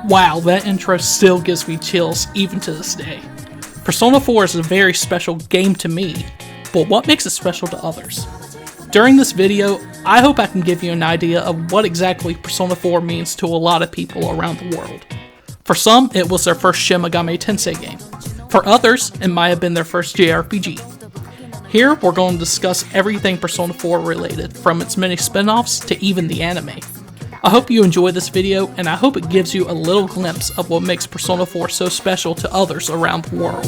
Wow, that intro still gives me chills even to this day. Persona 4 is a very special game to me, but what makes it special to others? During this video, I hope I can give you an idea of what exactly Persona 4 means to a lot of people around the world. For some, it was their first Shin Megami Tensei game. For others, it might have been their first JRPG. Here, we're going to discuss everything Persona 4 related, from its many spin-offs to even the anime. I hope you enjoy this video, and I hope it gives you a little glimpse of what makes Persona 4 so special to others around the world.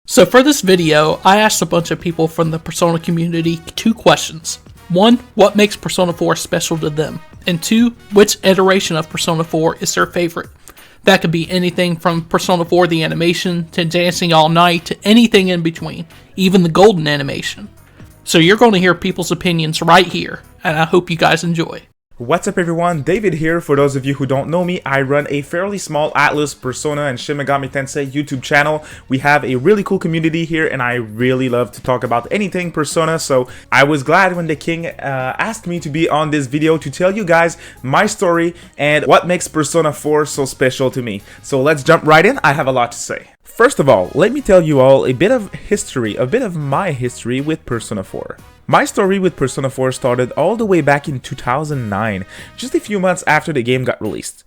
So for this video, I asked a bunch of people from the Persona community 2 questions. 1, what makes Persona 4 special to them? And 2, which iteration of Persona 4 is their favorite? That could be anything from Persona 4 the animation, to Dancing All Night, to anything in between, even the golden animation. So you're going to hear people's opinions right here, and I hope you guys enjoy. What's up everyone, David here. For those of you who don't know me, I run a fairly small Atlas, Persona, and Shin Megami Tensei YouTube channel. We have a really cool community here, and I really love to talk about anything Persona, so I was glad when the king asked me to be on this video to tell you guys my story and what makes Persona 4 so special to me. So let's jump right in. I have a lot to say. First of all, let me tell you all a bit of history, a bit of my history with Persona 4. My story with Persona 4 started all the way back in 2009, just a few months after the game got released.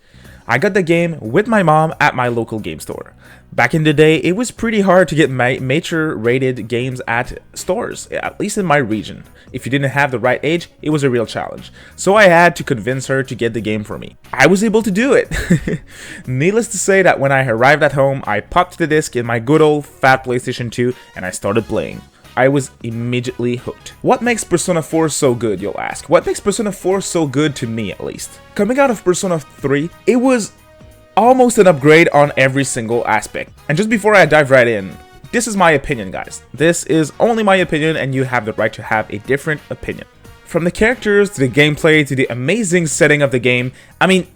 I got the game with my mom at my local game store. Back in the day, it was pretty hard to get mature rated games at stores, at least in my region. If you didn't have the right age, it was a real challenge. So I had to convince her to get the game for me. I was able to do it. Needless to say that when I arrived at home, I popped the disc in my good old fat PlayStation 2 and I started playing. I was immediately hooked. What makes Persona 4 so good, you'll ask? What makes Persona 4 so good to me, at least? Coming out of Persona 3, it was almost an upgrade on every single aspect. And just before I dive right in, this is my opinion, guys. This is only my opinion, and you have the right to have a different opinion. From the characters, to the gameplay, to the amazing setting of the game, I mean,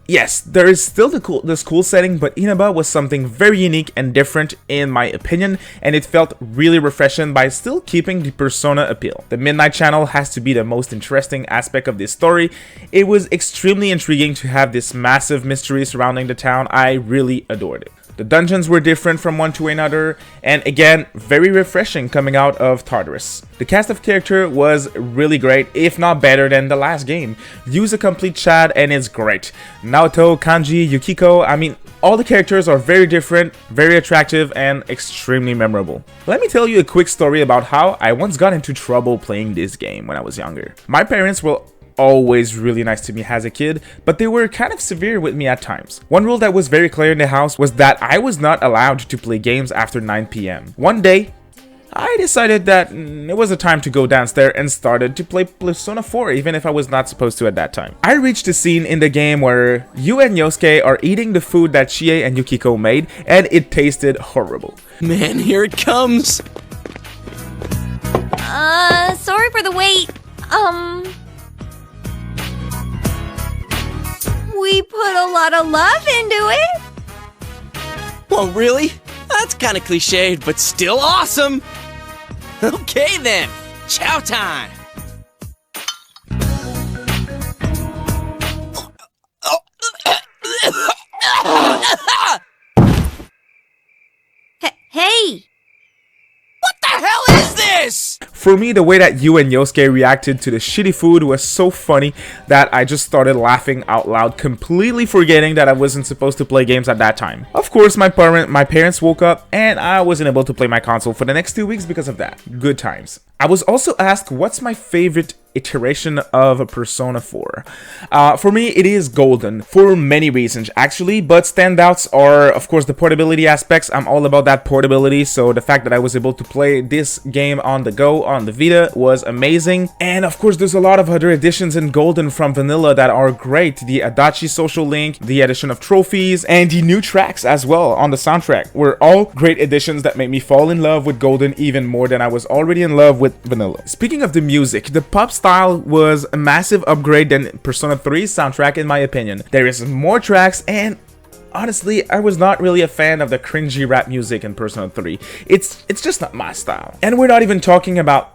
yes, there is still this cool setting, but Inaba was something very unique and different in my opinion, and it felt really refreshing by still keeping the Persona appeal. The Midnight Channel has to be the most interesting aspect of this story. It was extremely intriguing to have this massive mystery surrounding the town. I really adored it. The dungeons were different from one to another, and again, very refreshing coming out of Tartarus. The cast of character was really great, if not better than the last game. Use a complete chat and it's great. Naoto, Kanji, Yukiko, I mean, all the characters are very different, very attractive, and extremely memorable. Let me tell you a quick story about how I once got into trouble playing this game when I was younger. My parents were always really nice to me as a kid, but they were kind of severe with me at times. One rule that was very clear in the house was that I was not allowed to play games after 9 PM. One day, I decided that it was a time to go downstairs and started to play Persona 4 even if I was not supposed to at that time. I reached a scene in the game where you and Yosuke are eating the food that Chie and Yukiko made, and it tasted horrible. Man, here it comes! Sorry for the wait. We put a lot of love into it. Well, really? That's kind of cliched, but still awesome! Okay then, chow time! Hey! What the hell is this? For me, the way that you and Yosuke reacted to the shitty food was so funny that I just started laughing out loud, completely forgetting that I wasn't supposed to play games at that time. Of course, my parents woke up and I wasn't able to play my console for the next 2 weeks because of that. Good times. I was also asked what's my favorite iteration of Persona 4. For me, it is Golden, for many reasons actually, but standouts are of course the portability aspects. I'm all about that portability, so the fact that I was able to play this game on the go on the Vita was amazing. And of course there's a lot of other additions in Golden from vanilla that are great. The Adachi social link, the addition of trophies, and the new tracks as well on the soundtrack were all great additions that made me fall in love with Golden even more than I was already in love with vanilla. Speaking of the music, the pop style was a massive upgrade than Persona 3's soundtrack in my opinion. There is more tracks and honestly, I was not really a fan of the cringy rap music in Persona 3. It's just not my style. And we're not even talking about...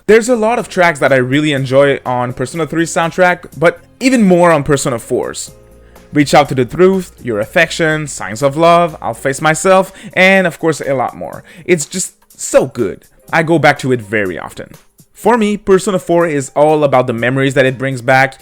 There's a lot of tracks that I really enjoy on Persona 3's soundtrack, but even more on Persona 4's. Reach Out to the Truth, Your Affection, Signs of Love, I'll Face Myself, and of course a lot more. It's just so good. I go back to it very often. For me, Persona 4 is all about the memories that it brings back.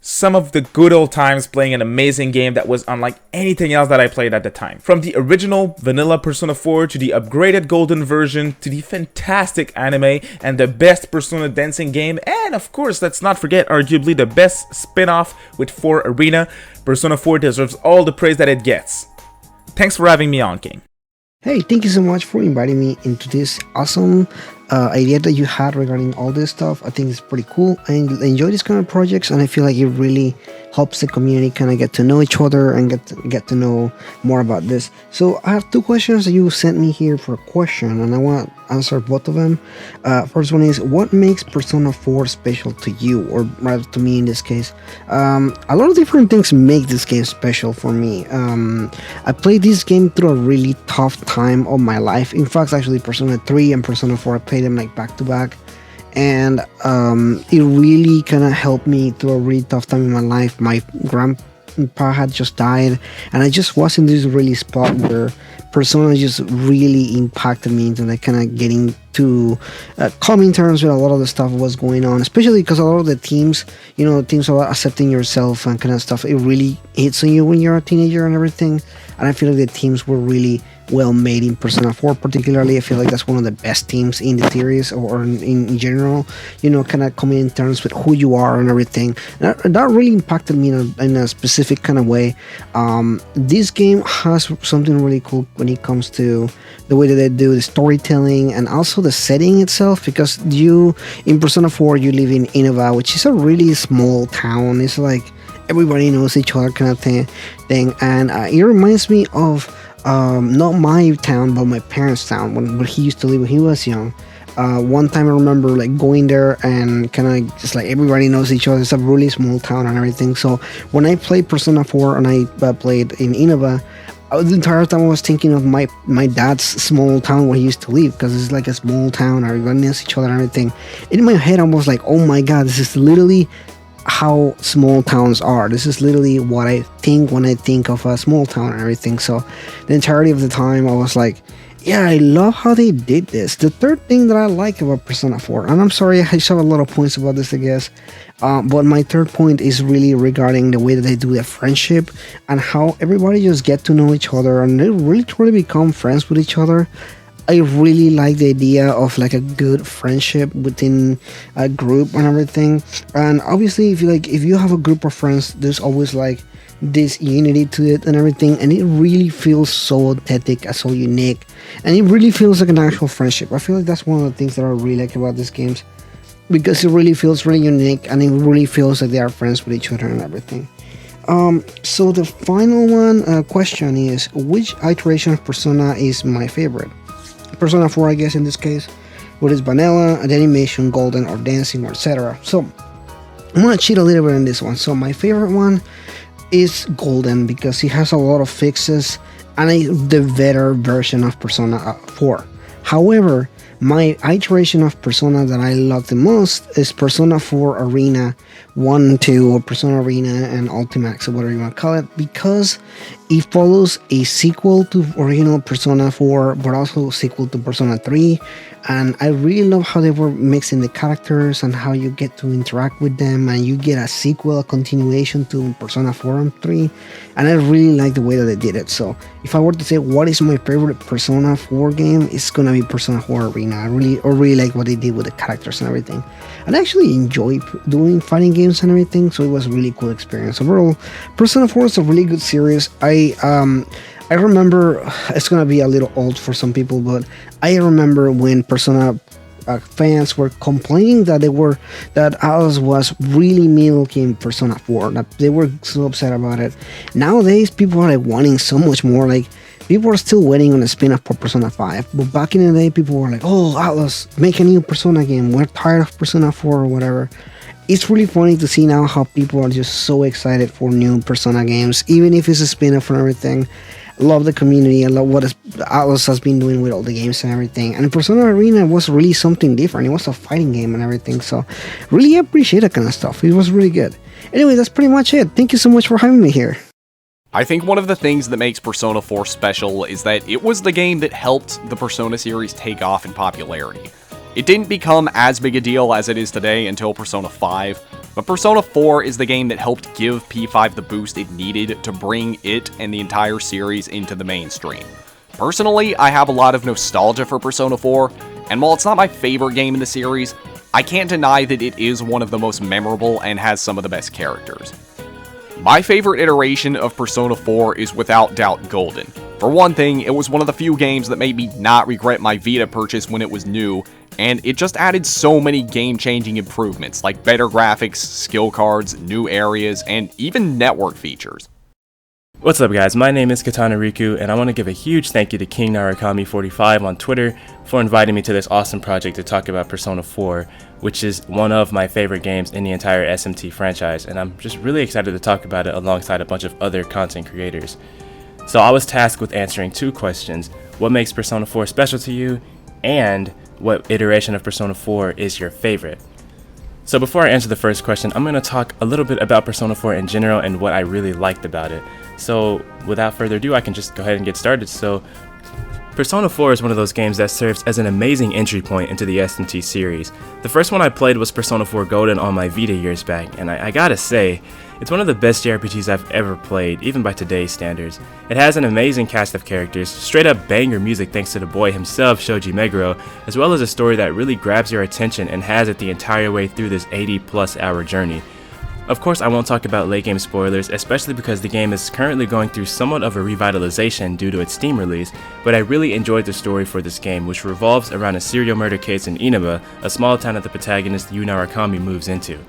Some of the good old times playing an amazing game that was unlike anything else that I played at the time. From the original vanilla Persona 4 to the upgraded golden version to the fantastic anime and the best Persona dancing game, and of course let's not forget arguably the best spin-off with 4 Arena, Persona 4 deserves all the praise that it gets. Thanks for having me on, King. Hey, thank you so much for inviting me into this awesome idea that you had regarding all this stuff. I think it's pretty cool. I enjoy these kind of projects, and I feel like it really helps the community kind of get to know each other and get to know more about this. So I have 2 questions that you sent me here for a question, and I want to answer both of them. First one is, what makes Persona 4 special to you, or rather to me in this case? A lot of different things make this game special for me. I played this game through a really tough time of my life. In fact, actually Persona 3 and Persona 4, I played them like back to back, and it really kind of helped me through a really tough time in my life. My grandpa had just died, and I just was in this really spot where Persona just really impacted me into like kind of getting to coming terms with a lot of the stuff that was going on, especially because a lot of the themes, themes about accepting yourself and kind of stuff, it really hits on you when you're a teenager and everything. And I feel like the themes were really well made in Persona 4 particularly. I feel like that's one of the best themes in the series, or in general, kind of coming in terms with who you are and everything. And that really impacted me in a specific kind of way. This game has something really cool when it comes to the way that they do the storytelling and also the setting itself, because in Persona 4 you live in Innova, which is a really small town. It's like everybody knows each other kind of thing, and it reminds me of not my town but my parents' town where he used to live when he was young. One time I remember like going there and kind of just like everybody knows each other. It's a really small town and everything. So when I played Persona 4 and I played in Innova, the entire time I was thinking of my dad's small town where he used to live, because it's like a small town, everybody knows each other and everything. In my head I was like, oh my god, this is literally how small towns are. This is literally what I think when I think of a small town and everything. So the entirety of the time I was like, yeah, I love how they did this. The third thing that I like about Persona 4, and I'm sorry I just have a lot of points about this I guess, but my third point is really regarding the way that they do the friendship and how everybody just get to know each other and they really truly become friends with each other. I really like the idea of like a good friendship within a group and everything. And obviously if you have a group of friends, there's always like this unity to it and everything, and it really feels so authentic and so unique, and it really feels like an actual friendship. I feel like that's one of the things that I really like about these games, because it really feels really unique and it really feels like they are friends with each other and everything. So the final question is, which iteration of Persona is my favorite? Persona 4, I guess, in this case, what is vanilla, animation, golden, or dancing, or etc. So I'm gonna cheat a little bit on this one. So my favorite one is golden, because it has a lot of fixes and the better version of Persona 4. However, my iteration of Persona that I love the most is Persona 4 Arena 1 and 2, or Persona Arena and Ultimax, or whatever you want to call it, because it follows a sequel to original Persona 4, but also a sequel to Persona 3, and I really love how they were mixing the characters and how you get to interact with them, and you get a sequel, a continuation to Persona 4 and 3, and I really like the way that they did it. So if I were to say what is my favorite Persona 4 game, it's gonna be Persona 4 Arena. I really like what they did with the characters and everything, and I actually enjoy doing fighting games and everything, so it was a really cool experience. Overall, Persona 4 is a really good series. I remember, it's gonna be a little old for some people, but I remember when Persona fans were complaining that Alice was really milking Persona 4, that they were so upset about it. Nowadays, people are like wanting so much more. Like, people are still waiting on a spin-off for Persona 5, but back in the day, people were like, oh, Atlas, make a new Persona game, we're tired of Persona 4 or whatever. it's really funny to see now how people are just so excited for new Persona games, even if it's a spin-off and everything. I love the community. I love what Atlas has been doing with all the games and everything. And Persona Arena was really something different. It was a fighting game and everything. So really appreciate that kind of stuff. It was really good. Anyway, that's pretty much it. Thank you so much for having me here. I think one of the things that makes Persona 4 special is that it was the game that helped the Persona series take off in popularity. It didn't become as big a deal as it is today until Persona 5, but Persona 4 is the game that helped give P5 the boost it needed to bring it and the entire series into the mainstream. Personally, I have a lot of nostalgia for Persona 4, and while it's not my favorite game in the series, I can't deny that it is one of the most memorable and has some of the best characters. My favorite iteration of Persona 4 is without doubt Golden. For one thing, it was one of the few games that made me not regret my Vita purchase when it was new, and it just added so many game-changing improvements like better graphics, skill cards, new areas, and even network features. What's up guys, my name is Katana Rikku, and I want to give a huge thank you to King Narakami45 on Twitter for inviting me to this awesome project to talk about Persona 4, which is one of my favorite games in the entire SMT franchise, and I'm just really excited to talk about it alongside a bunch of other content creators. So I was tasked with answering two questions: what makes Persona 4 special to you, and what iteration of Persona 4 is your favorite? So before I answer the first question, I'm going to talk a little bit about Persona 4 in general and what I really liked about it. So without further ado, I can just go ahead and get started. So Persona 4 is one of those games that serves as an amazing entry point into the SMT series. The first one I played was Persona 4 Golden on my Vita years back, and I gotta say, it's one of the best JRPGs I've ever played, even by today's standards. It has an amazing cast of characters, straight up banger music thanks to the boy himself, Shoji Meguro, as well as a story that really grabs your attention and has it the entire way through this 80+ hour journey. Of course, I won't talk about late game spoilers, especially because the game is currently going through somewhat of a revitalization due to its Steam release, but I really enjoyed the story for this game, which revolves around a serial murder case in Inaba, a small town that the protagonist Yu Narakami moves into.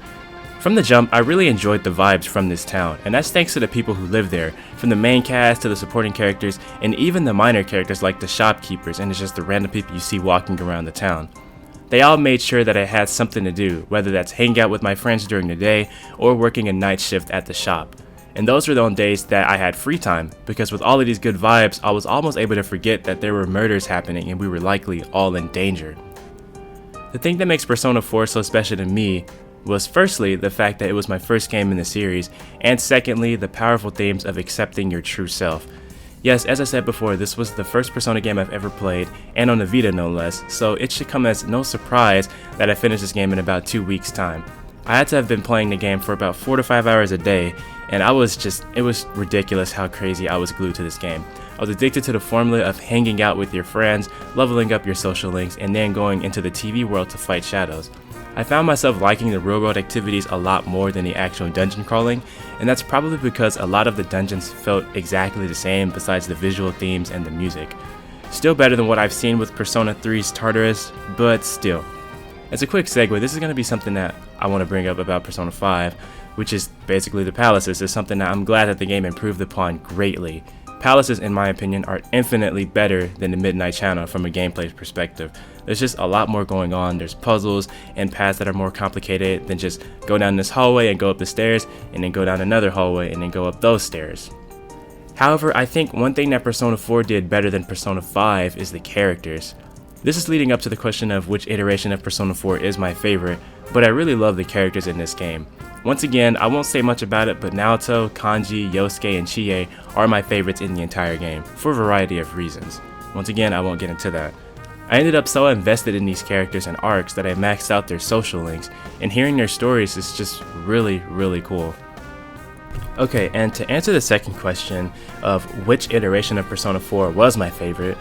From the jump, I really enjoyed the vibes from this town, and that's thanks to the people who live there, from the main cast to the supporting characters, and even the minor characters like the shopkeepers and it's just the random people you see walking around the town. They all made sure that I had something to do, whether that's hang out with my friends during the day or working a night shift at the shop. And those were the only days that I had free time, because with all of these good vibes, I was almost able to forget that there were murders happening and we were likely all in danger. The thing that makes Persona 4 so special to me was firstly the fact that it was my first game in the series, and secondly the powerful themes of accepting your true self. Yes, as I said before, this was the first Persona game I've ever played, and on the Vita no less, so it should come as no surprise that I finished this game in about 2 weeks' time. I had to have been playing the game for about 4 to 5 hours a day, and it was ridiculous how crazy I was glued to this game. I was addicted to the formula of hanging out with your friends, leveling up your social links, and then going into the TV world to fight shadows. I found myself liking the real world activities a lot more than the actual dungeon crawling, and that's probably because a lot of the dungeons felt exactly the same besides the visual themes and the music. Still better than what I've seen with Persona 3's Tartarus, but still. As a quick segue, this is going to be something that I want to bring up about Persona 5, which is basically the palaces. Is something that I'm glad that the game improved upon greatly. Palaces, in my opinion, are infinitely better than the Midnight Channel from a gameplay perspective. There's just a lot more going on. There's puzzles and paths that are more complicated than just go down this hallway and go up the stairs and then go down another hallway and then go up those stairs. However, I think one thing that Persona 4 did better than Persona 5 is the characters. This is leading up to the question of which iteration of Persona 4 is my favorite, but I really love the characters in this game. Once again, I won't say much about it, but Naoto, Kanji, Yosuke, and Chie are my favorites in the entire game, for a variety of reasons. Once again, I won't get into that. I ended up so invested in these characters and arcs that I maxed out their social links, and hearing their stories is just really, really cool. Okay, and to answer the second question of which iteration of Persona 4 was my favorite,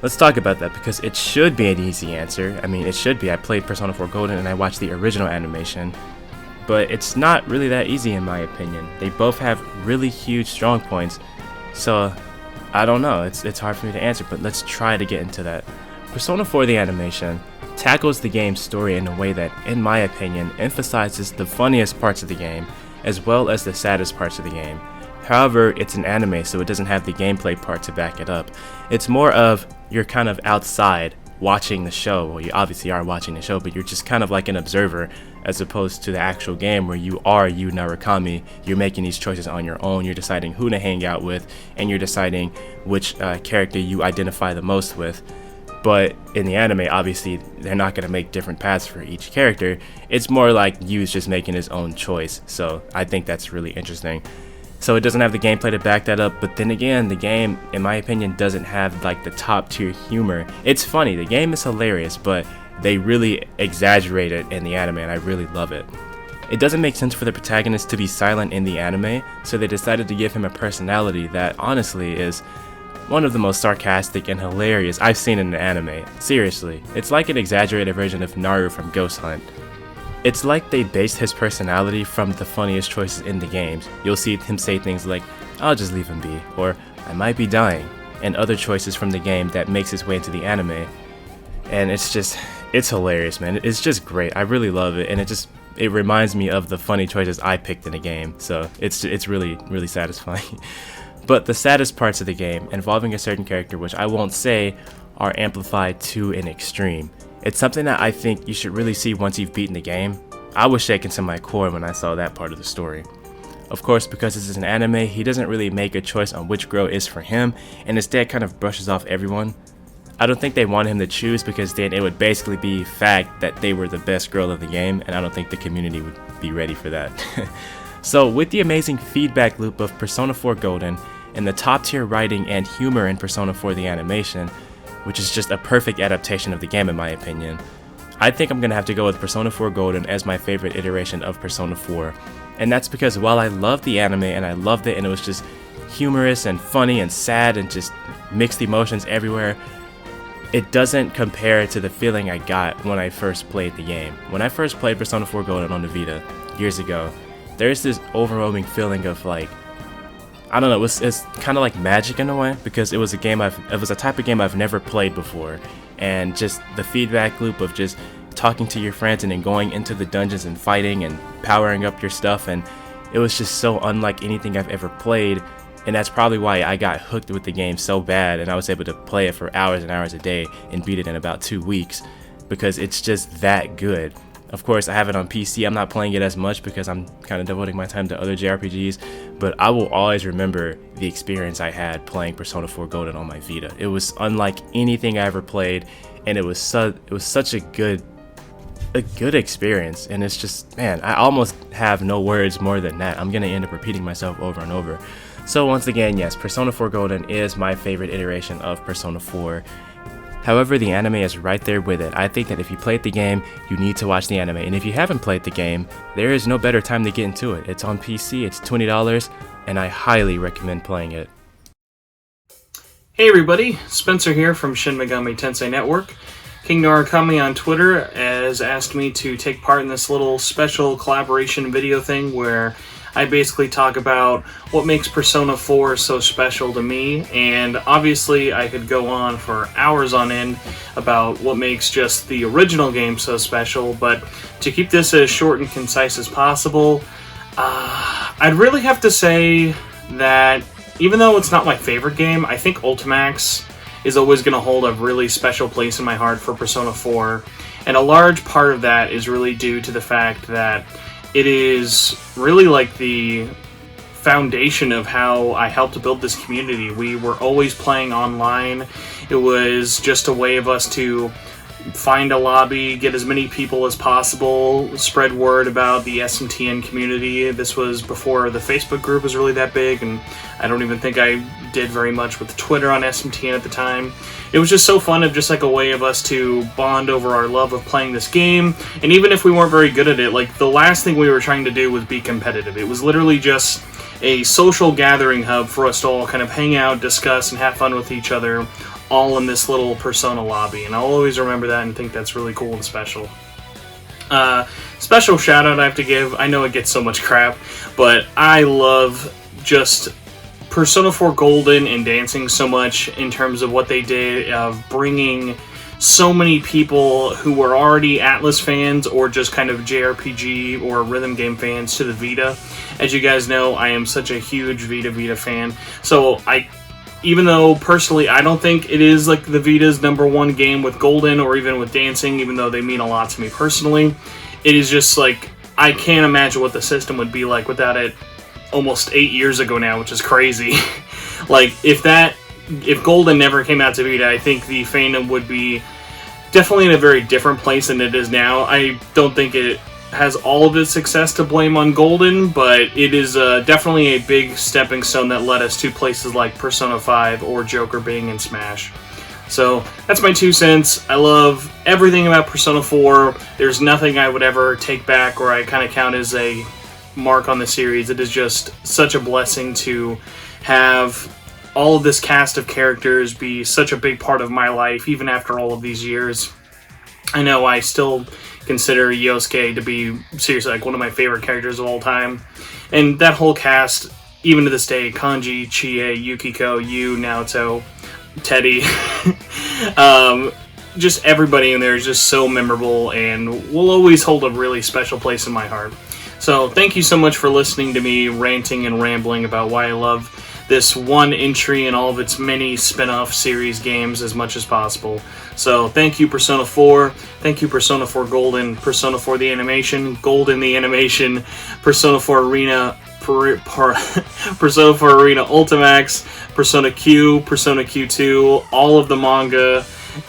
let's talk about that because it should be an easy answer. I mean, it should be. I played Persona 4 Golden and I watched the original animation, but it's not really that easy in my opinion. They both have really huge strong points, so I don't know. It's hard for me to answer, but let's try to get into that. Persona 4 the animation tackles the game's story in a way that, in my opinion, emphasizes the funniest parts of the game as well as the saddest parts of the game. However, it's an anime, so it doesn't have the gameplay part to back it up. It's more of you're kind of outside watching the show. Well, you obviously are watching the show, but you're just kind of like an observer, as opposed to the actual game where you are Yu Narukami. You're making these choices on your own. You're deciding who to hang out with, and you're deciding which character you identify the most with. But in the anime, obviously, they're not going to make different paths for each character. It's more like Yu's just making his own choice. So I think that's really interesting. So it doesn't have the gameplay to back that up, but then again, the game, in my opinion, doesn't have like the top tier humor. It's funny, the game is hilarious, but they really exaggerate it in the anime, and I really love it. It doesn't make sense for the protagonist to be silent in the anime, so they decided to give him a personality that honestly is one of the most sarcastic and hilarious I've seen in an anime. Seriously, it's like an exaggerated version of Naru from Ghost Hunt. It's like they based his personality from the funniest choices in the games. You'll see him say things like, "I'll just leave him be," or "I might be dying," and other choices from the game that makes its way into the anime. And it's hilarious, man. It's just great. I really love it, and it reminds me of the funny choices I picked in the game. So it's really, really satisfying. But the saddest parts of the game, involving a certain character, which I won't say, are amplified to an extreme. It's something that I think you should really see once you've beaten the game. I was shaken to my core when I saw that part of the story. Of course, because this is an anime, he doesn't really make a choice on which girl is for him, and instead kind of brushes off everyone. I don't think they wanted him to choose, because then it would basically be fact that they were the best girl of the game, and I don't think the community would be ready for that. So with the amazing feedback loop of Persona 4 Golden, and the top tier writing and humor in Persona 4 the animation, which is just a perfect adaptation of the game in my opinion, I think I'm going to have to go with Persona 4 Golden as my favorite iteration of Persona 4. And that's because while I loved the anime and I loved it and it was just humorous and funny and sad and just mixed emotions everywhere, it doesn't compare to the feeling I got when I first played the game. When I first played Persona 4 Golden on the Vita years ago, there's this overwhelming feeling of like, I don't know, it's kind of like magic in a way, because it was a type of game I've never played before, and just the feedback loop of just talking to your friends and then going into the dungeons and fighting and powering up your stuff, and it was just so unlike anything I've ever played, and that's probably why I got hooked with the game so bad, and I was able to play it for hours and hours a day and beat it in about 2 weeks, because it's just that good. Of course, I have it on PC. I'm not playing it as much because I'm kind of devoting my time to other JRPGs, but I will always remember the experience I had playing Persona 4 Golden on my Vita. It was unlike anything I ever played, and it was such a good experience, and it's just, man, I almost have no words more than that. I'm gonna end up repeating myself over and over. So once again, yes, Persona 4 Golden is my favorite iteration of Persona 4. However, the anime is right there with it. I think that if you played the game, you need to watch the anime. And if you haven't played the game, there is no better time to get into it. It's on PC, it's $20, and I highly recommend playing it. Hey everybody, Spencer here from Shin Megami Tensei Network. King Narukami on Twitter has asked me to take part in this little special collaboration video thing where I basically talk about what makes Persona 4 so special to me, and obviously I could go on for hours on end about what makes just the original game so special, but to keep this as short and concise as possible, I'd really have to say that even though it's not my favorite game, I think Ultimax is always going to hold a really special place in my heart for Persona 4, and a large part of that is really due to the fact that it is really like the foundation of how I helped to build this community. We were always playing online. It was just a way of us to find a lobby, get as many people as possible, spread word about the SMTN community. This was before the Facebook group was really that big, and I don't even think I did very much with Twitter on SMTN at the time. It was just so fun, of just like a way of us to bond over our love of playing this game, and even if we weren't very good at it, like the last thing we were trying to do was be competitive. It was literally just a social gathering hub for us to all kind of hang out, discuss, and have fun with each other, all in this little Persona lobby, and I'll always remember that and think that's really cool and special. Special shout out I have to give, I know it gets so much crap, but I love just Persona 4 Golden and dancing so much in terms of what they did of bringing so many people who were already Atlas fans or just kind of JRPG or rhythm game fans to the Vita. As you guys know, I am such a huge Vita fan, so I even though personally I don't think it is like the Vita's #1 game with Golden or even with Dancing, even though they mean a lot to me personally, it is just like, I can't imagine what the system would be like without it almost 8 years ago now, which is crazy. Like, if Golden never came out to Vita, I think the fandom would be definitely in a very different place than it is now. I don't think it has all of its success to blame on Golden, but it is definitely a big stepping stone that led us to places like Persona 5 or Joker being in Smash. So that's my 2 cents. I love everything about Persona 4. There's nothing I would ever take back or I kind of count as a mark on the series. It is just such a blessing to have all of this cast of characters be such a big part of my life, even after all of these years. I know I still consider Yosuke to be seriously like one of my favorite characters of all time. And that whole cast, even to this day, Kanji, Chie, Yukiko, Yu, Naoto, Teddy, just everybody in there is just so memorable and will always hold a really special place in my heart. So thank you so much for listening to me ranting and rambling about why I love this one entry and all of its many spin-off series games as much as possible. So thank you, Persona 4. Thank you, Persona 4 Golden, Persona 4 the animation, Golden the animation, Persona 4 Arena, Persona 4 Arena Ultimax, Persona Q, Persona Q2, all of the manga,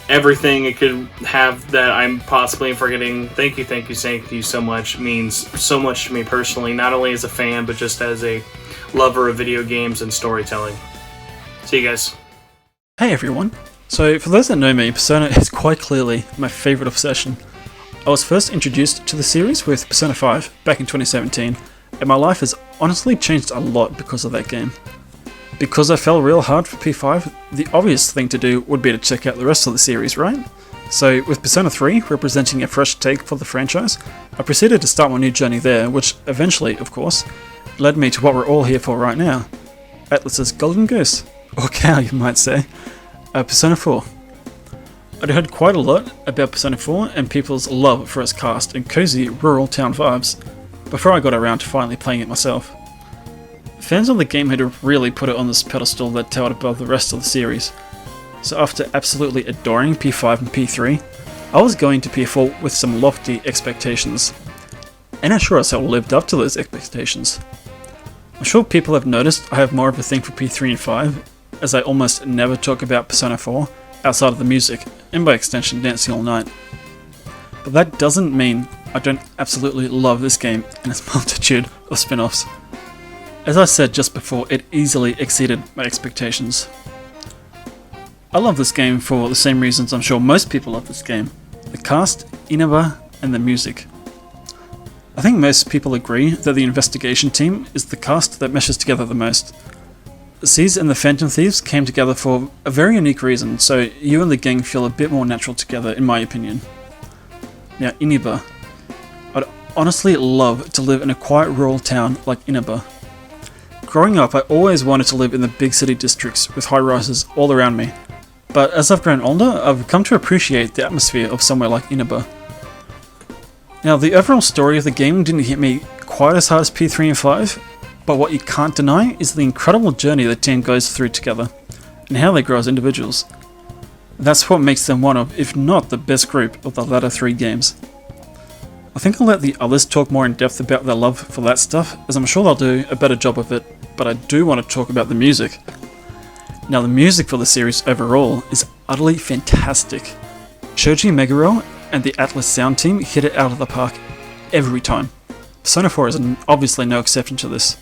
everything it could have that I'm possibly forgetting. Thank you so much. It means so much to me personally, not only as a fan, but just as a lover of video games and storytelling. See you guys. Hey everyone. So for those that know me, Persona is quite clearly my favourite obsession. I was first introduced to the series with Persona 5 back in 2017, and my life has honestly changed a lot because of that game. Because I fell real hard for P5, the obvious thing to do would be to check out the rest of the series, right? So with Persona 3 representing a fresh take for the franchise, I proceeded to start my new journey there, which eventually, of course, led me to what we're all here for right now. Atlus's golden goose, or cow you might say, Persona 4. I'd heard quite a lot about Persona 4 and people's love for its cast and cozy rural town vibes, before I got around to finally playing it myself. Fans of the game had really put it on this pedestal that towered above the rest of the series, so after absolutely adoring P5 and P3, I was going to P4 with some lofty expectations, and I sure as hell lived up to those expectations. I'm sure people have noticed I have more of a thing for P3 and 5, as I almost never talk about Persona 4 outside of the music, and by extension Dancing All Night. But that doesn't mean I don't absolutely love this game and its multitude of spin-offs. As I said just before, it easily exceeded my expectations. I love this game for the same reasons I'm sure most people love this game: the cast, Inaba, and the music. I think most people agree that the investigation team is the cast that meshes together the most. Seize and the Phantom Thieves came together for a very unique reason, so you and the gang feel a bit more natural together in my opinion. Now Inaba. I'd honestly love to live in a quiet rural town like Inaba. Growing up, I always wanted to live in the big city districts with high-rises all around me, but as I've grown older, I've come to appreciate the atmosphere of somewhere like Inaba. Now, the overall story of the game didn't hit me quite as hard as P3 and 5, but what you can't deny is the incredible journey the team goes through together, and how they grow as individuals. That's what makes them one of, if not the best group of the latter 3 games. I think I'll let the others talk more in depth about their love for that stuff, as I'm sure they'll do a better job of it, but I do want to talk about the music. Now the music for the series overall is utterly fantastic. Shoji Meguro and the Atlus sound team hit it out of the park every time. Persona 4 is obviously no exception to this.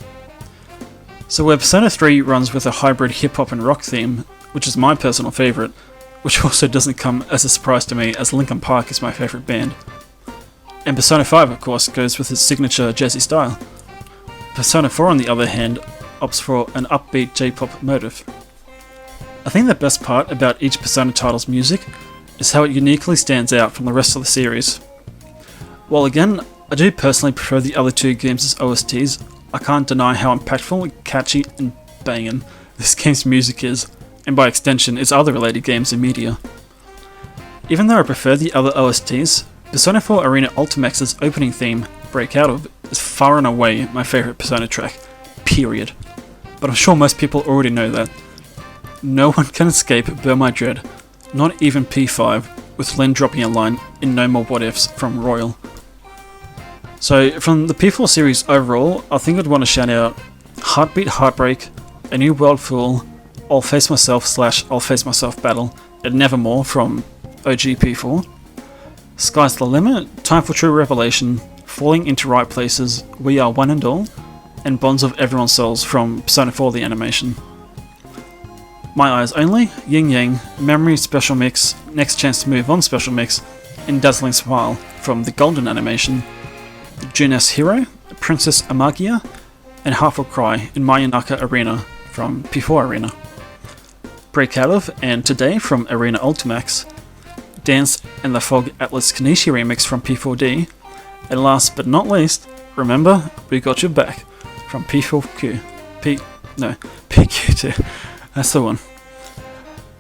So where Persona 3 runs with a hybrid hip-hop and rock theme, which is my personal favourite, which also doesn't come as a surprise to me as Linkin Park is my favourite band. And Persona 5 of course goes with its signature jazzy style. Persona 4 on the other hand opts for an upbeat J-pop motive. I think the best part about each Persona title's music is how it uniquely stands out from the rest of the series. While again, I do personally prefer the other 2 games' OSTs, I can't deny how impactful, catchy, and banging this game's music is, and by extension its other related games and media. Even though I prefer the other OSTs, Persona 4 Arena Ultimax's opening theme, Break Out Of, is far and away my favourite Persona track, period. But I'm sure most people already know that. no one can escape Burn My Dread, not even P5, with Len dropping a line in No More What Ifs from Royal. So from the P4 series overall, I think I'd want to shout out Heartbeat Heartbreak, A New World Fool, I'll Face Myself / I'll Face Myself Battle, and Nevermore from OG P4, Sky's the Limit, Time for True Revelation, Falling into Right Places, We Are One and All, and Bonds of Everyone's Souls from Persona 4 the animation. My Eyes Only, Yin Yang, Memory Special Mix, Next Chance to Move On Special Mix, and Dazzling Smile from the Golden animation, Junes Hero, Princess Amagia, and Half Will Cry in Mayanaka Arena from P4 Arena. Break Out of and Today from Arena Ultimax, Dance and the Fog Atlas Kanishi remix from P4D, and last but not least, Remember We Got Your Back from P4Q. PQ2. That's the one.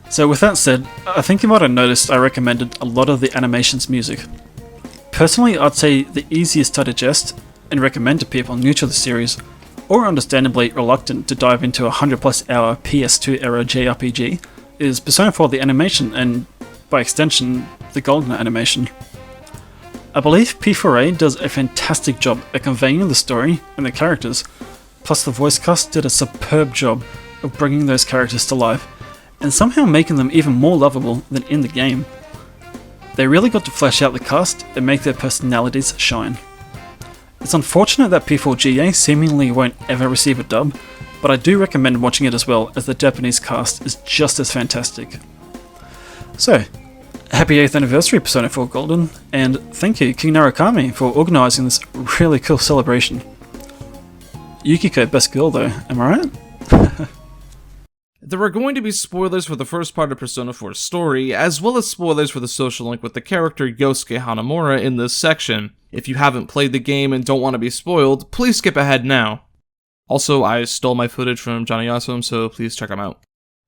So with that said, I think you might have noticed I recommended a lot of the animation's music. Personally, I'd say the easiest to digest and recommend to people new to the series, or understandably reluctant to dive into a 100+ hour PS2 era JRPG, is Persona 4 the animation and, by extension, the Golden animation. I believe P4A does a fantastic job at conveying the story and the characters, plus the voice cast did a superb job of bringing those characters to life, and somehow making them even more lovable than in the game. They really got to flesh out the cast and make their personalities shine. It's unfortunate that P4GA seemingly won't ever receive a dub, but I do recommend watching it as well, as the Japanese cast is just as fantastic. So, happy 8th anniversary Persona 4 Golden, and thank you King Narukami for organising this really cool celebration. Yukiko best girl though, am I right? There are going to be spoilers for the first part of Persona 4's story, as well as spoilers for the social link with the character Yosuke Hanamura in this section. If you haven't played the game and don't want to be spoiled, please skip ahead now. Also, I stole my footage from Johnny Awesome, so please check him out.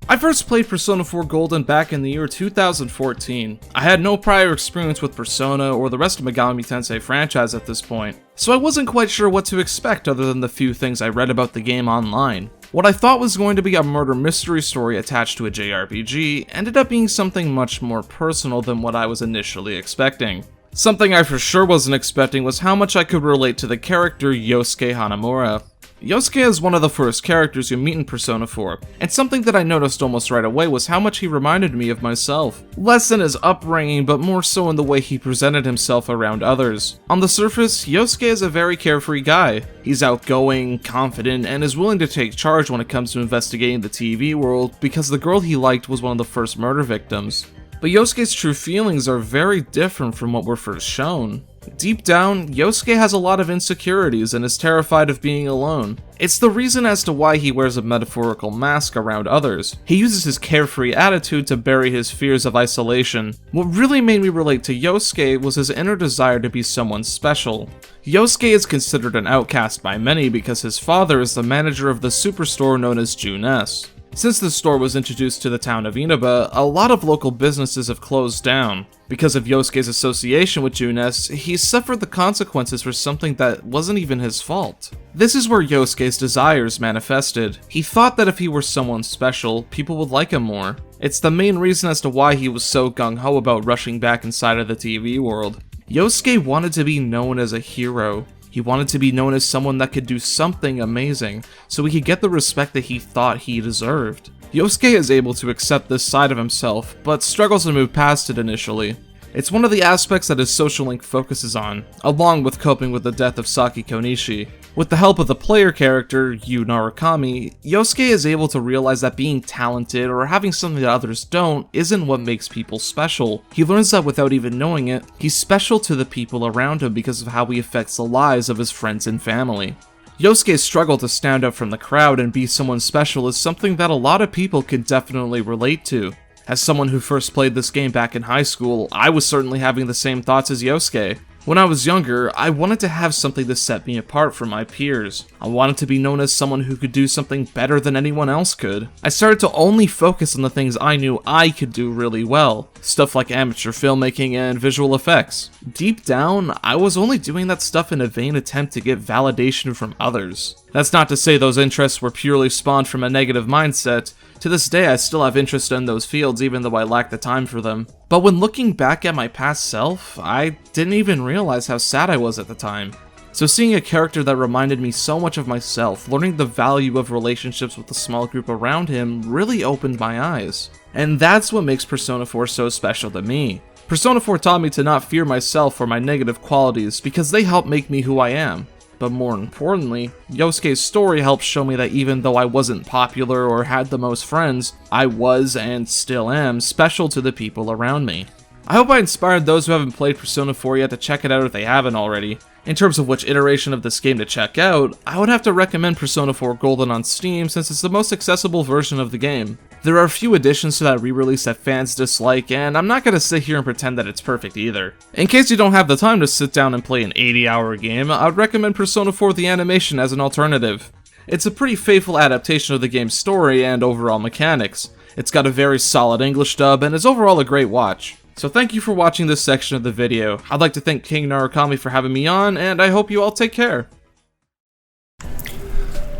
I first played Persona 4 Golden back in the year 2014. I had no prior experience with Persona or the rest of Megami Tensei franchise at this point, so I wasn't quite sure what to expect other than the few things I read about the game online. What I thought was going to be a murder mystery story attached to a JRPG ended up being something much more personal than what I was initially expecting. Something I for sure wasn't expecting was how much I could relate to the character Yosuke Hanamura. Yosuke is one of the first characters you meet in Persona 4, and something that I noticed almost right away was how much he reminded me of myself. Less in his upbringing, but more so in the way he presented himself around others. On the surface, Yosuke is a very carefree guy. He's outgoing, confident, and is willing to take charge when it comes to investigating the TV world because the girl he liked was one of the first murder victims. But Yosuke's true feelings are very different from what were first shown. Deep down, Yosuke has a lot of insecurities and is terrified of being alone. It's the reason as to why he wears a metaphorical mask around others. He uses his carefree attitude to bury his fears of isolation. What really made me relate to Yosuke was his inner desire to be someone special. Yosuke is considered an outcast by many because his father is the manager of the superstore known as Junes. Since the store was introduced to the town of Inaba, a lot of local businesses have closed down. Because of Yosuke's association with Junes, he suffered the consequences for something that wasn't even his fault. This is where Yosuke's desires manifested. He thought that if he were someone special, people would like him more. It's the main reason as to why he was so gung-ho about rushing back inside of the TV world. Yosuke wanted to be known as a hero. He wanted to be known as someone that could do something amazing, so he could get the respect that he thought he deserved. Yosuke is able to accept this side of himself, but struggles to move past it initially. It's one of the aspects that his social link focuses on, along with coping with the death of Saki Konishi. With the help of the player character, Yu Narukami, Yosuke is able to realize that being talented or having something that others don't isn't what makes people special. He learns that without even knowing it, he's special to the people around him because of how he affects the lives of his friends and family. Yosuke's struggle to stand out from the crowd and be someone special is something that a lot of people can definitely relate to. As someone who first played this game back in high school, I was certainly having the same thoughts as Yosuke. When I was younger, I wanted to have something to set me apart from my peers. I wanted to be known as someone who could do something better than anyone else could. I started to only focus on the things I knew I could do really well, stuff like amateur filmmaking and visual effects. Deep down, I was only doing that stuff in a vain attempt to get validation from others. That's not to say those interests were purely spawned from a negative mindset. To this day, I still have interest in those fields even though I lack the time for them. But when looking back at my past self, I didn't even realize how sad I was at the time. So seeing a character that reminded me so much of myself, learning the value of relationships with the small group around him really opened my eyes. And that's what makes Persona 4 so special to me. Persona 4 taught me to not fear myself or my negative qualities because they help make me who I am. But more importantly, Yosuke's story helped show me that even though I wasn't popular or had the most friends, I was and still am special to the people around me. I hope I inspired those who haven't played Persona 4 yet to check it out if they haven't already. In terms of which iteration of this game to check out, I would have to recommend Persona 4 Golden on Steam since it's the most accessible version of the game. There are a few additions to that re-release that fans dislike, and I'm not gonna sit here and pretend that it's perfect either. In case you don't have the time to sit down and play an 80-hour game, I would recommend Persona 4 The Animation as an alternative. It's a pretty faithful adaptation of the game's story and overall mechanics. It's got a very solid English dub and is overall a great watch. So thank you for watching this section of the video. I'd like to thank King Narukami for having me on, and I hope you all take care.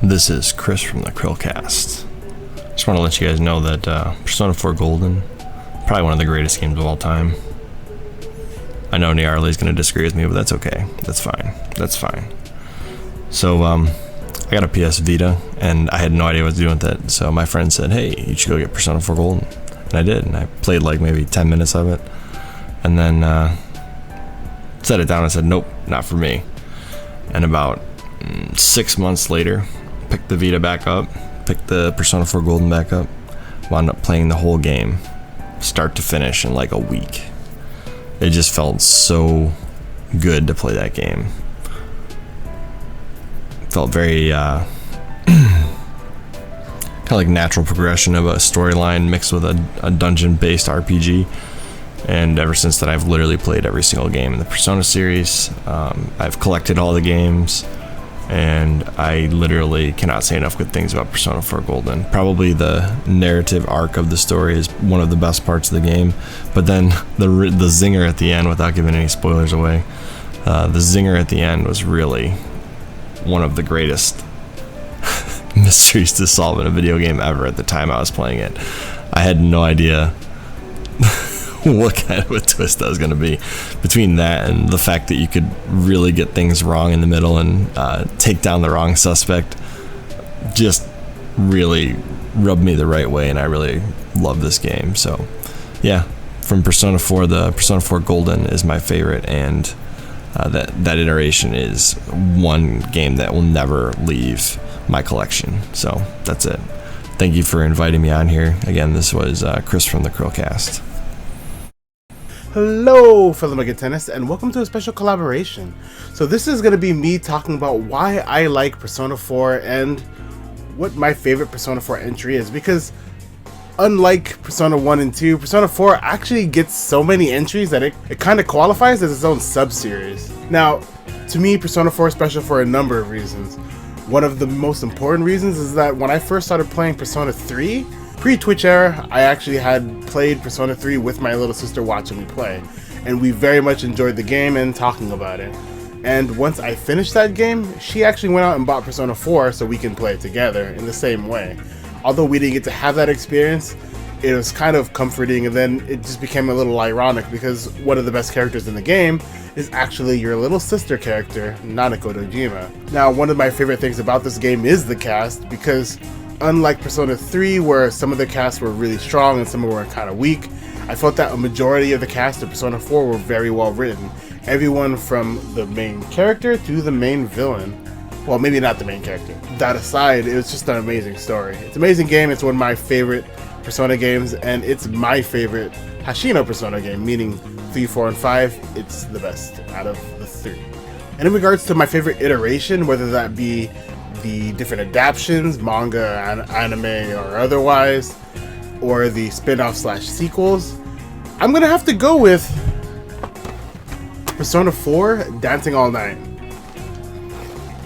This is Chris from the ChrillCast. Just want to let you guys know that Persona 4 Golden, probably one of the greatest games of all time. I know Nyarly is going to disagree with me, but that's okay. That's fine. That's fine. So, I got a PS Vita, and I had no idea what to do with it. So my friend said, hey, you should go get Persona 4 Golden. And I did, and I played like maybe 10 minutes of it. And then set it down and said, nope, not for me. And about 6 months later, picked the Vita back up, picked the Persona 4 Golden back up, wound up playing the whole game, start to finish in like a week. It just felt so good to play that game. It felt very kind of like natural progression of a storyline mixed with a dungeon-based RPG. And ever since then, I've literally played every single game in the Persona series. I've collected all the games, and I literally cannot say enough good things about Persona 4 Golden. Probably the narrative arc of the story is one of the best parts of the game, but then the zinger at the end, without giving any spoilers away, the zinger at the end was really one of the greatest mysteries to solve in a video game ever at the time I was playing it. I had no idea what kind of a twist that was going to be. Between that and the fact that you could really get things wrong in the middle and take down the wrong suspect, just really rubbed me the right way, and I really love this game. So yeah, from Persona 4, the Persona 4 Golden is my favorite, and that iteration is one game that will never leave my collection. So that's it. Thank you for inviting me on here. Again, this was Chris from the ChrillCast. Hello, fellow Mega Tennis, and welcome to a special collaboration. So this is going to be me talking about why I like Persona 4 and what my favorite Persona 4 entry is, because unlike Persona 1 and 2, Persona 4 actually gets so many entries that it kind of qualifies as its own sub-series. Now, to me, Persona 4 is special for a number of reasons. One of the most important reasons is that when I first started playing Persona 3, pre-Twitch era, I actually had played Persona 3 with my little sister watching me play, and we very much enjoyed the game and talking about it. And once I finished that game, she actually went out and bought Persona 4 so we can play it together in the same way. Although we didn't get to have that experience, it was kind of comforting, and then it just became a little ironic because one of the best characters in the game is actually your little sister character, Nanako Dojima. Now, one of my favorite things about this game is the cast, because unlike Persona 3, where some of the casts were really strong and some were kind of weak, I felt that a majority of the cast of Persona 4 were very well written. Everyone from the main character to the main villain. Well, maybe not the main character. That aside, it was just an amazing story. It's an amazing game. It's one of my favorite Persona games, and it's my favorite Hashino Persona game, meaning 3, 4, and 5. It's the best out of the 3. And in regards to my favorite iteration, whether that be the different adaptations, manga, anime, or otherwise, or the spin-off / sequels, I'm gonna have to go with Persona 4 Dancing All Night.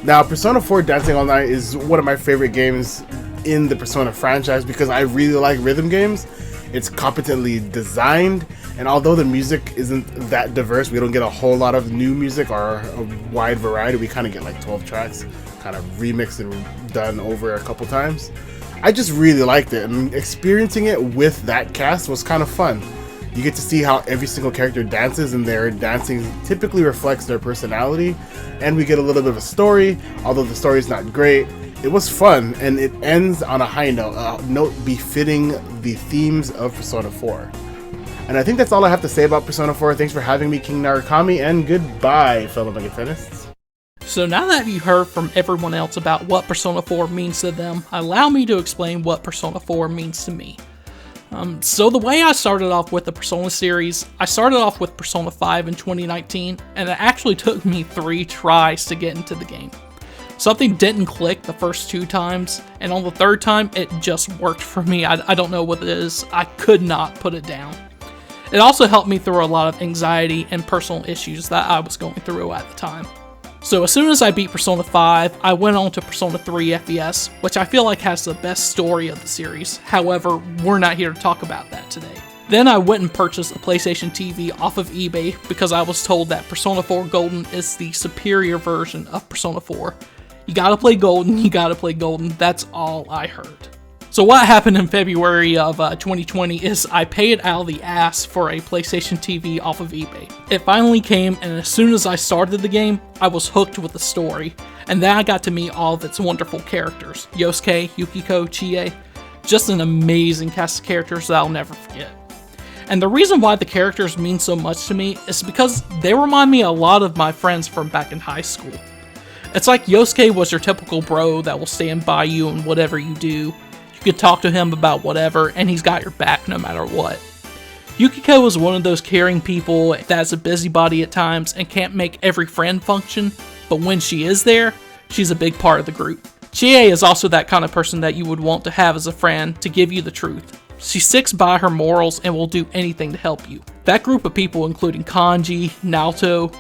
Now, Persona 4 Dancing All Night is one of my favorite games in the Persona franchise because I really like rhythm games. It's competently designed, and although the music isn't that diverse, we don't get a whole lot of new music or a wide variety. We kind of get like 12 tracks, kind of remixed and done over a couple times. I just really liked it, and experiencing it with that cast was kind of fun. You get to see how every single character dances, and their dancing typically reflects their personality, and we get a little bit of a story. Although the story is not great, it was fun, and it ends on a high note, a note befitting the themes of Persona 4. And I think that's all I have to say about Persona 4. Thanks for having me, King Narukami, and goodbye, fellow Megatenists. So now that you heard from everyone else about what Persona 4 means to them, allow me to explain what Persona 4 means to me. So the way I started off with the Persona series, I started off with Persona 5 in 2019, and it actually took me 3 tries to get into the game. Something didn't click the first 2 times, and on the 3rd time, it just worked for me. I don't know what it is. I could not put it down. It also helped me through a lot of anxiety and personal issues that I was going through at the time. So as soon as I beat Persona 5, I went on to Persona 3 FES, which I feel like has the best story of the series. However, we're not here to talk about that today. Then I went and purchased a PlayStation TV off of eBay because I was told that Persona 4 Golden is the superior version of Persona 4. You gotta play Golden, you gotta play Golden, that's all I heard. So what happened in February of 2020 is I paid out of the ass for a PlayStation TV off of eBay. It finally came, and as soon as I started the game, I was hooked with the story. And then I got to meet all of its wonderful characters. Yosuke, Yukiko, Chie. Just an amazing cast of characters that I'll never forget. And the reason why the characters mean so much to me is because they remind me a lot of my friends from back in high school. It's like Yosuke was your typical bro that will stand by you in whatever you do. You can talk to him about whatever, and he's got your back no matter what. Yukiko is one of those caring people that's a busybody at times and can't make every friend function, but when she is there, she's a big part of the group. Chie is also that kind of person that you would want to have as a friend to give you the truth. She sticks by her morals and will do anything to help you. That group of people, including Kanji, Naoto,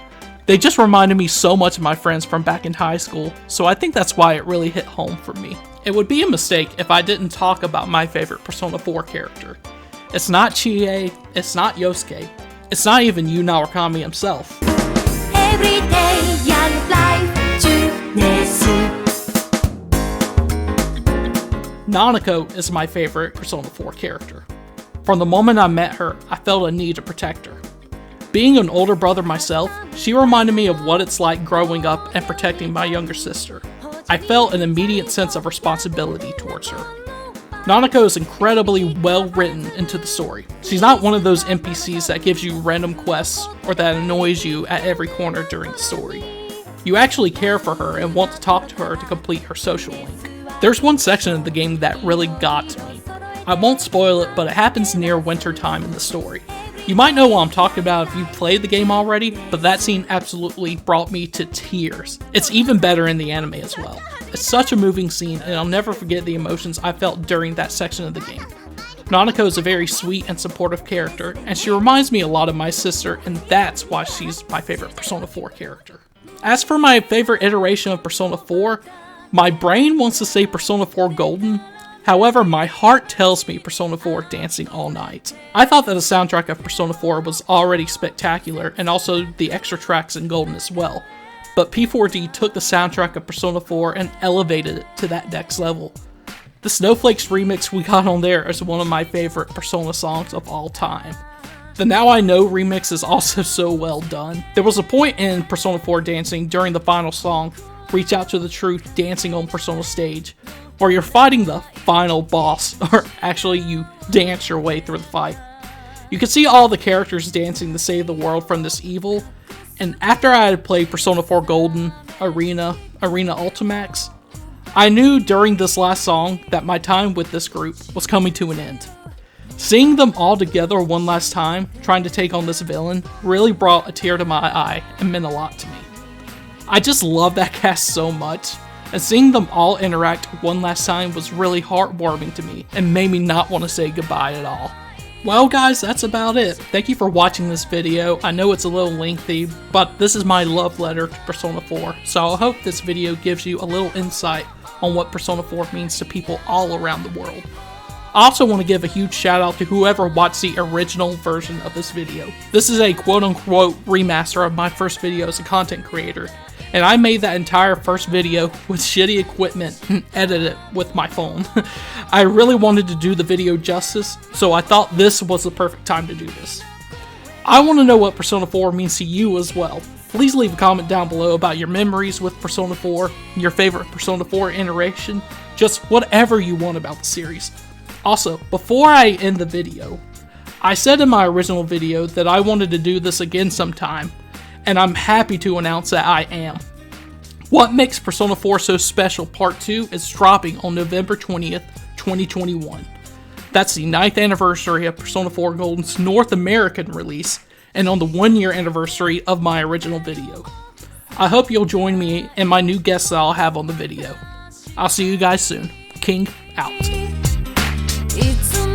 they just reminded me so much of my friends from back in high school, so I think that's why it really hit home for me. It would be a mistake if I didn't talk about my favorite Persona 4 character. It's not Chie, it's not Yosuke, it's not even Yu Narukami himself. Nanako is my favorite Persona 4 character. From the moment I met her, I felt a need to protect her. Being an older brother myself, she reminded me of what it's like growing up and protecting my younger sister. I felt an immediate sense of responsibility towards her. Nanako is incredibly well written into the story. She's not one of those NPCs that gives you random quests or that annoys you at every corner during the story. You actually care for her and want to talk to her to complete her social link. There's one section of the game that really got to me. I won't spoil it, but it happens near winter time in the story. You might know what I'm talking about if you've played the game already, but that scene absolutely brought me to tears. It's even better in the anime as well. It's such a moving scene, and I'll never forget the emotions I felt during that section of the game. Nanako is a very sweet and supportive character, and she reminds me a lot of my sister, and that's why she's my favorite Persona 4 character. As for my favorite iteration of Persona 4, my brain wants to say Persona 4 Golden. However, my heart tells me Persona 4 Dancing All Night. I thought that the soundtrack of Persona 4 was already spectacular, and also the extra tracks in Golden as well. But P4D took the soundtrack of Persona 4 and elevated it to that next level. The Snowflakes remix we got on there is one of my favorite Persona songs of all time. The Now I Know remix is also so well done. There was a point in Persona 4 Dancing during the final song, Reach Out to the Truth, dancing on Persona stage, where you're fighting the final boss, or actually you dance your way through the fight. You can see all the characters dancing to save the world from this evil, and after I had played Persona 4 Golden, Arena Ultimax, I knew during this last song that my time with this group was coming to an end. Seeing them all together one last time, trying to take on this villain, really brought a tear to my eye and meant a lot to me. I just love that cast so much, and seeing them all interact one last time was really heartwarming to me and made me not want to say goodbye at all. Well guys, that's about it. Thank you for watching this video. I know it's a little lengthy, but this is my love letter to Persona 4, so I hope this video gives you a little insight on what Persona 4 means to people all around the world. I also want to give a huge shout out to whoever watched the original version of this video. This is a quote-unquote remaster of my first video as a content creator, and I made that entire first video with shitty equipment and edited it with my phone. I really wanted to do the video justice, so I thought this was the perfect time to do this. I want to know what Persona 4 means to you as well. Please leave a comment down below about your memories with Persona 4, your favorite Persona 4 iteration, just whatever you want about the series. Also, before I end the video, I said in my original video that I wanted to do this again sometime, and I'm happy to announce that I am. What Makes Persona 4 So Special Part 2 is dropping on November 20th, 2021. That's the 9th anniversary of Persona 4 Golden's North American release, and on the 1-year anniversary of my original video. I hope you'll join me and my new guests that I'll have on the video. I'll see you guys soon. King out. It's